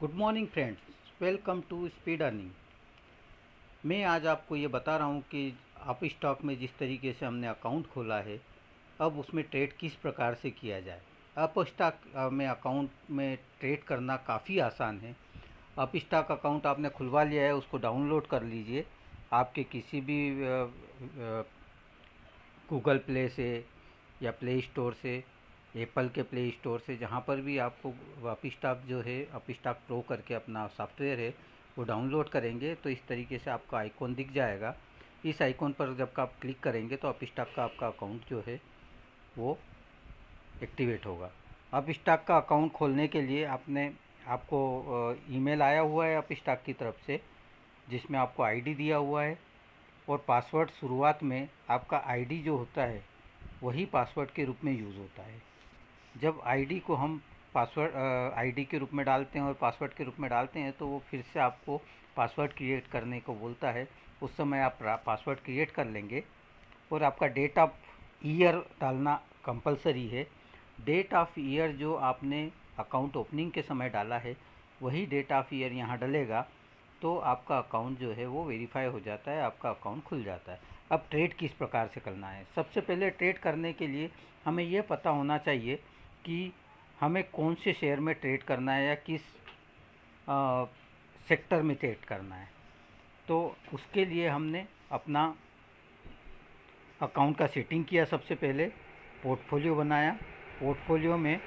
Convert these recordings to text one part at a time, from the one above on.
Good morning friends, welcome to speed earning. मैं आज आपको ये बता रहा हूँ कि आप स्टॉक में जिस तरीके से हमने अकाउंट खोला है, अब उसमें ट्रेड किस प्रकार से किया जाए। अप स्टॉक में अकाउंट में ट्रेड करना काफ़ी आसान है। अप स्टॉक अकाउंट आपने खुलवा लिया है, उसको डाउनलोड कर लीजिए आपके किसी भी गूगल प्ले से या प्ले स्टोर से, एप्पल के प्ले स्टोर से, जहाँ पर भी आपको अपस्टॉक जो है, अपस्टॉक प्रो करके अपना सॉफ्टवेयर है वो डाउनलोड करेंगे तो इस तरीके से आपका आइकॉन दिख जाएगा। इस आइकॉन पर जब आप क्लिक करेंगे तो अपस्टॉक का आपका अकाउंट जो है वो एक्टिवेट होगा। अपस्टॉक का अकाउंट खोलने के लिए आपको ईमेल आया हुआ है अपस्टॉक की तरफ से, जिसमें आपको आईडी दिया हुआ है और पासवर्ड शुरुआत में आपका आईडी जो होता है वही पासवर्ड के रूप में यूज़ होता है। जब आईडी को हम पासवर्ड आईडी के रूप में डालते हैं और पासवर्ड के रूप में डालते हैं तो वो फिर से आपको पासवर्ड क्रिएट करने को बोलता है। उस समय आप पासवर्ड क्रिएट कर लेंगे और आपका डेट ऑफ ईयर डालना कंपलसरी है। डेट ऑफ ईयर जो आपने अकाउंट ओपनिंग के समय डाला है वही डेट ऑफ ईयर यहाँ डलेगा तो आपका अकाउंट जो है वो वेरीफाई हो जाता है, आपका अकाउंट खुल जाता है। अब ट्रेड किस प्रकार से करना है। सबसे पहले ट्रेड करने के लिए हमें यह पता होना चाहिए कि हमें कौन से शेयर में ट्रेड करना है या किस सेक्टर में ट्रेड करना है। तो उसके लिए हमने अपना अकाउंट का सेटिंग किया। सबसे पहले पोर्टफोलियो बनाया। पोर्टफोलियो में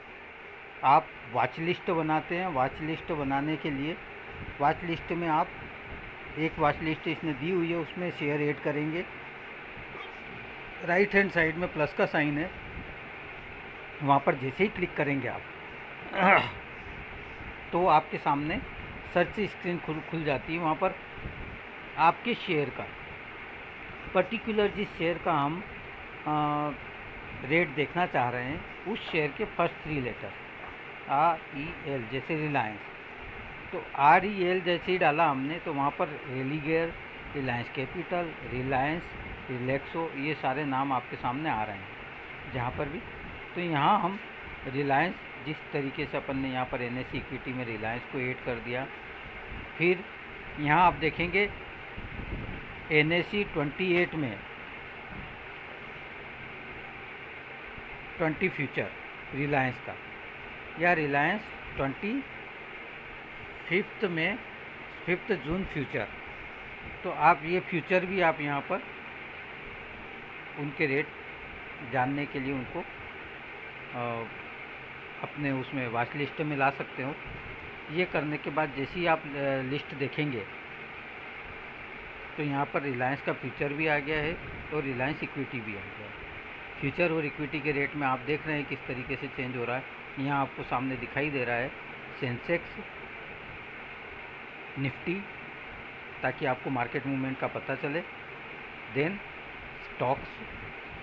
आप वॉच लिस्ट बनाते हैं। वॉच लिस्ट बनाने के लिए वॉच लिस्ट में आप एक वॉच लिस्ट इसने दी हुई है, उसमें शेयर ऐड करेंगे। राइट हैंड साइड में प्लस का साइन है, वहाँ पर जैसे ही क्लिक करेंगे आप तो आपके सामने सर्च स्क्रीन खुल जाती है। वहाँ पर आपके शेयर का पर्टिकुलर जिस शेयर का हम रेट देखना चाह रहे हैं उस शेयर के फर्स्ट 3 लेटर REL, जैसे रिलायंस, तो REL जैसे ही डाला हमने तो वहाँ पर रेलिगेयर, रिलायंस कैपिटल, रिलायंस, रिलैक्सो, ये सारे नाम आपके सामने आ रहे हैं जहाँ पर भी। तो यहाँ हम रिलायंस, जिस तरीके से अपन ने यहाँ पर NSE इक्विटी में रिलायंस को ऐड कर दिया। फिर यहाँ आप देखेंगे NSE 28 में 20 फ्यूचर रिलायंस का, या रिलायंस 25 में 5 जून फ्यूचर। तो आप ये फ्यूचर भी आप यहाँ पर उनके रेट जानने के लिए उनको अपने उसमें वॉच लिस्ट में ला सकते हो। ये करने के बाद जैसे ही आप लिस्ट देखेंगे तो यहाँ पर रिलायंस का फ्यूचर भी आ गया है और रिलायंस इक्विटी भी आ गया है। फ्यूचर और इक्विटी के रेट में आप देख रहे हैं किस तरीके से चेंज हो रहा है। यहाँ आपको सामने दिखाई दे रहा है सेंसेक्स, निफ्टी, ताकि आपको मार्केट मूवमेंट का पता चले। देन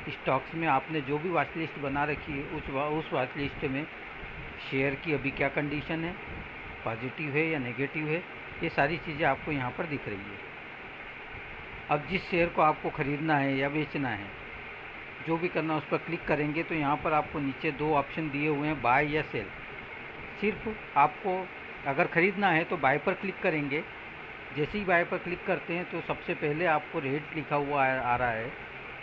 स्टॉक्स में आपने जो भी वॉच लिस्ट बना रखी है उस वॉच लिस्ट में शेयर की अभी क्या कंडीशन है, पॉजिटिव है या नेगेटिव है, ये सारी चीज़ें आपको यहाँ पर दिख रही है। अब जिस शेयर को आपको ख़रीदना है या बेचना है, जो भी करना, उस पर क्लिक करेंगे तो यहाँ पर आपको नीचे 2 ऑप्शन दिए हुए हैं, बाय या सेल। सिर्फ आपको अगर ख़रीदना है तो बाय पर क्लिक करेंगे। जैसे ही बाय पर क्लिक करते हैं तो सबसे पहले आपको रेट लिखा हुआ आ रहा है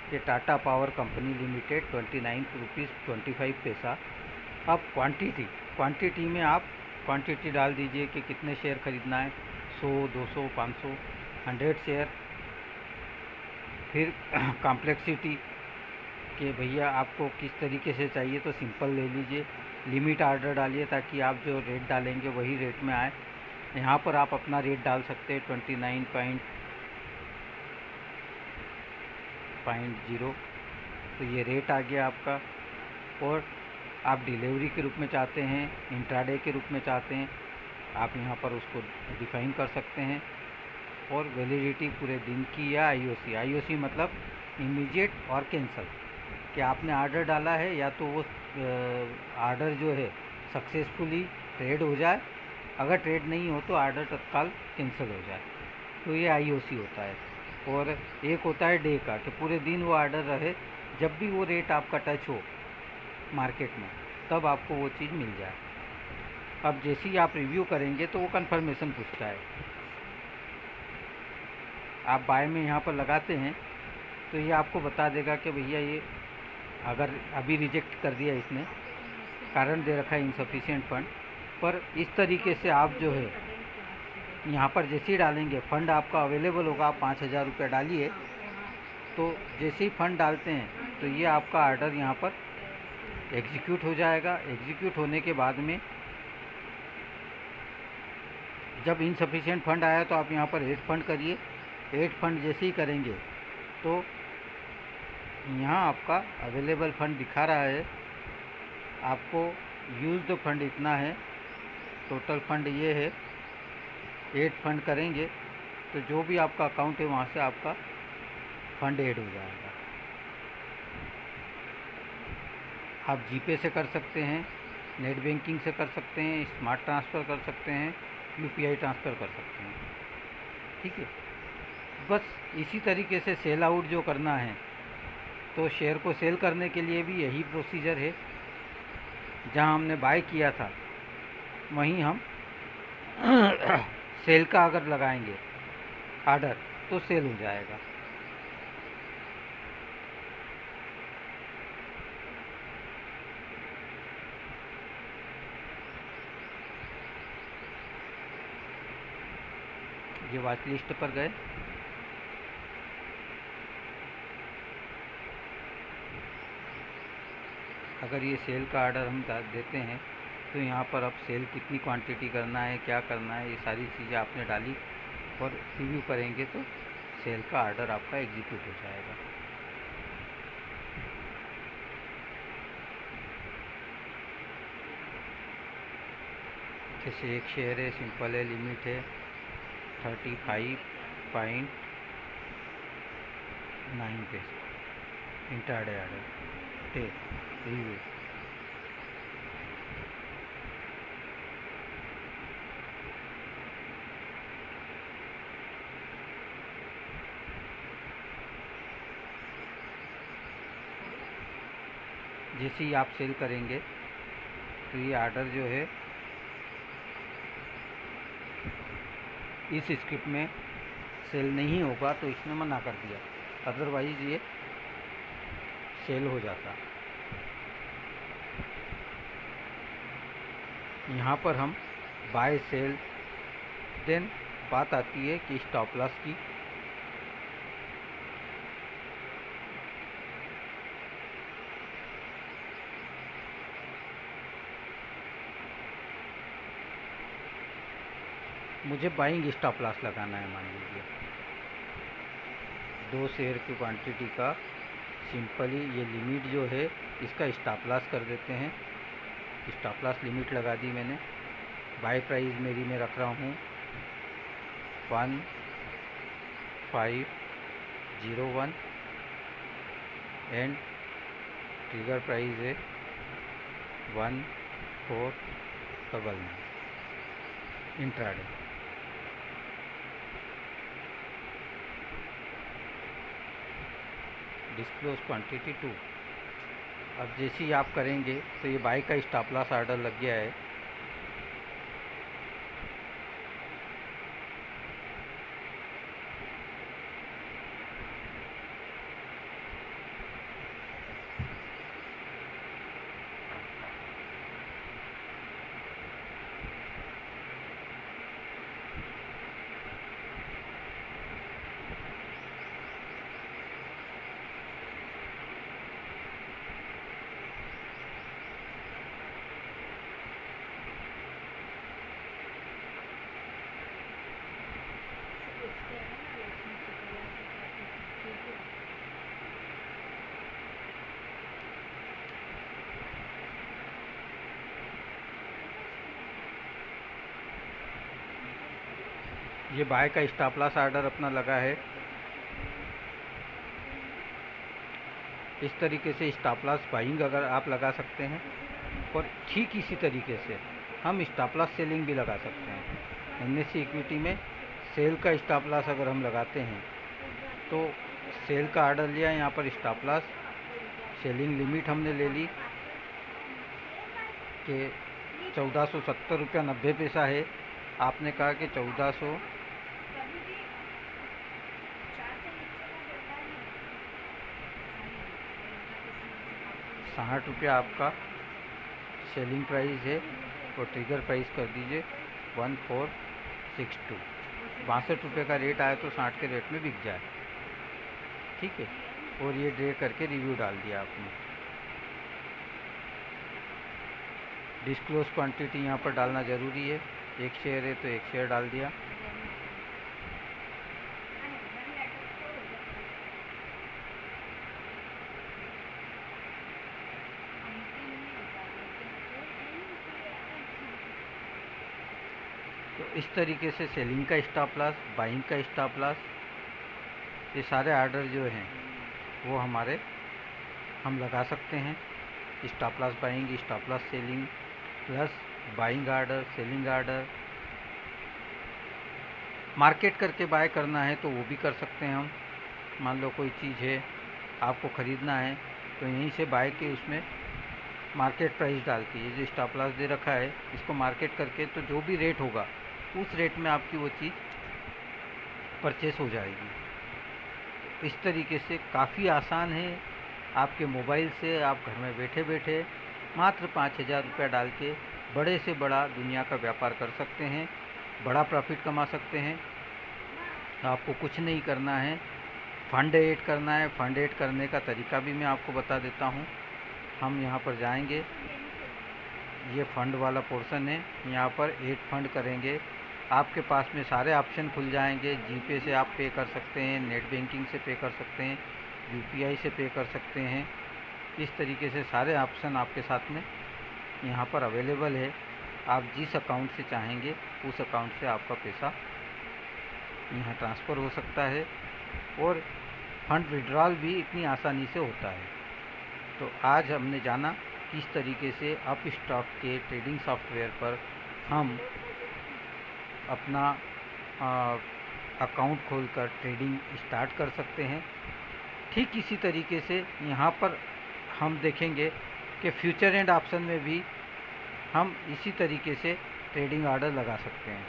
कि Tata power company limited 29 rupees 25 पैसा। अब क्वांटिटी में आप क्वांटिटी डाल दीजिए कि कितने शेयर ख़रीदना है, 100, 200, 500, 100 शेयर। फिर कॉम्प्लेक्सिटी कि भैया आपको किस तरीके से चाहिए, तो सिंपल ले लीजिए। लिमिट ऑर्डर डालिए ताकि आप जो रेट डालेंगे वही रेट में आए। यहाँ पर आप अपना रेट डाल सकते हैं 29.0, तो ये रेट आ गया आपका। और आप डिलीवरी के रूप में चाहते हैं, इंट्राडे के रूप में चाहते हैं, आप यहाँ पर उसको डिफाइन कर सकते हैं। और वैलिडिटी पूरे दिन की या IOC मतलब इमीडिएट और कैंसल, कि आपने ऑर्डर डाला है या तो वो ऑर्डर जो है सक्सेसफुली ट्रेड हो जाए, अगर ट्रेड नहीं हो तो ऑर्डर तत्काल कैंसिल हो जाए, तो ये IOC होता है। और एक होता है डे का, कि पूरे दिन वो ऑर्डर रहे, जब भी वो रेट आपका टच हो मार्केट में तब आपको वो चीज़ मिल जाए। अब जैसे ही आप रिव्यू करेंगे तो वो कंफर्मेशन पूछता है। आप बाय में यहाँ पर लगाते हैं तो ये आपको बता देगा कि भैया ये अगर अभी रिजेक्ट कर दिया इसने, कारण दे रखा है इनसफिशिएंट फंड, पर इस तरीके से आप जो है यहाँ पर जैसे ही डालेंगे फ़ंड आपका अवेलेबल होगा, आप 5,000 रुपये डालिए, तो जैसे ही फ़ंड डालते हैं तो ये आपका आर्डर यहाँ पर एग्जीक्यूट हो जाएगा। एग्जीक्यूट होने के बाद में जब इनसफिशिएंट फ़ंड आया तो आप यहाँ पर ऐड फंड करिए। ऐड फंड जैसे ही करेंगे तो यहाँ आपका अवेलेबल फ़ंड दिखा रहा है, आपको यूज्ड फंड इतना है, टोटल फंड ये है। ऐड फंड करेंगे तो जो भी आपका अकाउंट है वहाँ से आपका फ़ंड ऐड हो जाएगा। आप जीपे से कर सकते हैं, नेट बैंकिंग से कर सकते हैं, स्मार्ट ट्रांसफ़र कर सकते हैं, यूपीआई ट्रांसफ़र कर सकते हैं। ठीक है, बस इसी तरीके से सेल आउट जो करना है, तो शेयर को सेल करने के लिए भी यही प्रोसीजर है। जहां हमने बाय किया था वहीं हम सेल का अगर लगाएंगे आर्डर तो सेल हो जाएगा। ये वॉच लिस्ट पर गए, अगर ये सेल का आर्डर हम देते हैं तो यहाँ पर अब सेल कितनी क्वांटिटी करना है, क्या करना है, ये सारी चीज़ें आपने डाली और रिव्यू करेंगे तो सेल का आर्डर आपका एग्जीक्यूट हो जाएगा। जैसे एक शेयर है, सिंपल है, लिमिट है 35.9 पैसे, इंट्राडे आर्डर रिव्यू। जैसे ही आप सेल करेंगे तो ये आर्डर जो है इस स्क्रिप्ट में सेल नहीं होगा, तो इसने मना कर दिया, अदरवाइज ये सेल हो जाता। यहाँ पर हम बाय सेल, देन बात आती है कि स्टॉप लॉस की। मुझे बाइंग स्टॉप लॉस लगाना है, मान लीजिए 2 शेयर की क्वांटिटी का, सिंपली ये लिमिट जो है इसका स्टॉप लॉस कर देते हैं। स्टॉप लॉस लिमिट लगा दी मैंने। बाय प्राइस मेरी मैं रख रहा हूँ 1501 एंड ट्रिगर प्राइस है 1499 इंट्राडे। Disclose quantity 2। अब जैसे ही आप करेंगे तो ये बाय का स्टॉप लॉस आर्डर लग गया है। ये बाय का स्टॉप लॉस आर्डर अपना लगा है। इस तरीके से स्टॉप लॉस बाइंग अगर आप लगा सकते हैं, और ठीक इसी तरीके से हम स्टॉप लॉस सेलिंग भी लगा सकते हैं। एनएससी इक्विटी में सेल का स्टॉप लॉस अगर हम लगाते हैं तो सेल का आर्डर लिया, यहाँ पर स्टॉप लॉस, सेलिंग लिमिट हमने ले ली कि 1470 रुपया 90 पैसा है। आपने कहा कि 1460 रुपया आपका सेलिंग प्राइस है और ट्रिगर प्राइस कर दीजिए 1462। 62 रुपये का रेट आया तो 60 के रेट में बिक जाए, ठीक है। और ये डे करके रिव्यू डाल दिया आपने। डिस्क्लोज क्वांटिटी यहाँ पर डालना ज़रूरी है। एक शेयर है तो एक शेयर डाल दिया। तो इस तरीके से सेलिंग का स्टॉप लॉस, बाइंग का स्टॉप लॉस, ये सारे आर्डर जो हैं वो हम लगा सकते हैं। Stop loss buying, stop loss selling, plus buying order, selling order. Market करके बाय करना है तो वो भी कर सकते हैं हम। मान लो कोई चीज़ है आपको ख़रीदना है तो यहीं से बाय के उसमें मार्केट प्राइस डाल के, ये जो स्टॉप लॉस दे रखा है इसको मार्केट करके, तो जो भी रेट होगा उस रेट में आपकी वो चीज़ परचेस हो जाएगी। इस तरीके से काफ़ी आसान है। आपके मोबाइल से आप घर में बैठे बैठे मात्र 5000 रुपया डाल के बड़े से बड़ा दुनिया का व्यापार कर सकते हैं, बड़ा प्रॉफिट कमा सकते हैं। आपको कुछ नहीं करना है, फंड ऐड करना है। फंड ऐड करने का तरीका भी मैं आपको बता देता हूँ। हम यहाँ पर जाएंगे, ये फंड वाला पोर्शन है, यहाँ पर ऐड फंड करेंगे। आपके पास में सारे ऑप्शन खुल जाएंगे। जीपे से आप पे कर सकते हैं, नेट बैंकिंग से पे कर सकते हैं, यूपीआई से पे कर सकते हैं। इस तरीके से सारे ऑप्शन आपके साथ में यहाँ पर अवेलेबल है। आप जिस अकाउंट से चाहेंगे उस अकाउंट से आपका पैसा यहाँ ट्रांसफ़र हो सकता है और फंड विड्रॉल भी इतनी आसानी से होता है। तो आज हमने जाना किस तरीके से अपस्टॉक के ट्रेडिंग सॉफ्टवेयर पर हम अपना अकाउंट खोलकर ट्रेडिंग स्टार्ट कर सकते हैं। ठीक इसी तरीके से यहाँ पर हम देखेंगे कि फ्यूचर एंड ऑप्शन में भी हम इसी तरीके से ट्रेडिंग आर्डर लगा सकते हैं।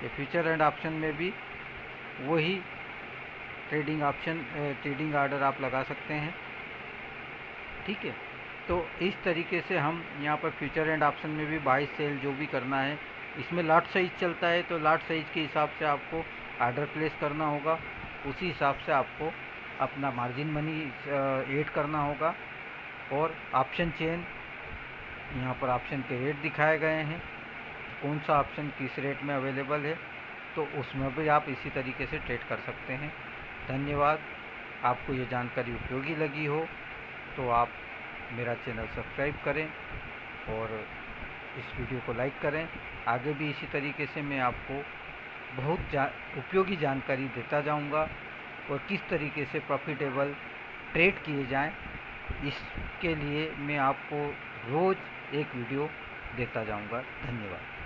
ये फ्यूचर एंड ऑप्शन में भी वही ट्रेडिंग आर्डर आप लगा सकते हैं, ठीक है। तो इस तरीके से हम यहाँ पर फ्यूचर एंड ऑप्शन में भी बाई सेल जो भी करना है, इसमें लॉट साइज चलता है तो लॉट साइज के हिसाब से आपको आर्डर प्लेस करना होगा। उसी हिसाब से आपको अपना मार्जिन मनी ऐड करना होगा। और ऑप्शन चेन, यहाँ पर ऑप्शन के रेट दिखाए गए हैं, कौन सा ऑप्शन किस रेट में अवेलेबल है, तो उसमें भी आप इसी तरीके से ट्रेड कर सकते हैं। धन्यवाद। आपको ये जानकारी उपयोगी लगी हो तो आप मेरा चैनल सब्सक्राइब करें और इस वीडियो को लाइक करें। आगे भी इसी तरीके से मैं आपको बहुत उपयोगी जानकारी देता जाऊंगा और किस तरीके से प्रॉफिटेबल ट्रेड किए जाएं, इसके लिए मैं आपको रोज़ एक वीडियो देता जाऊंगा। धन्यवाद।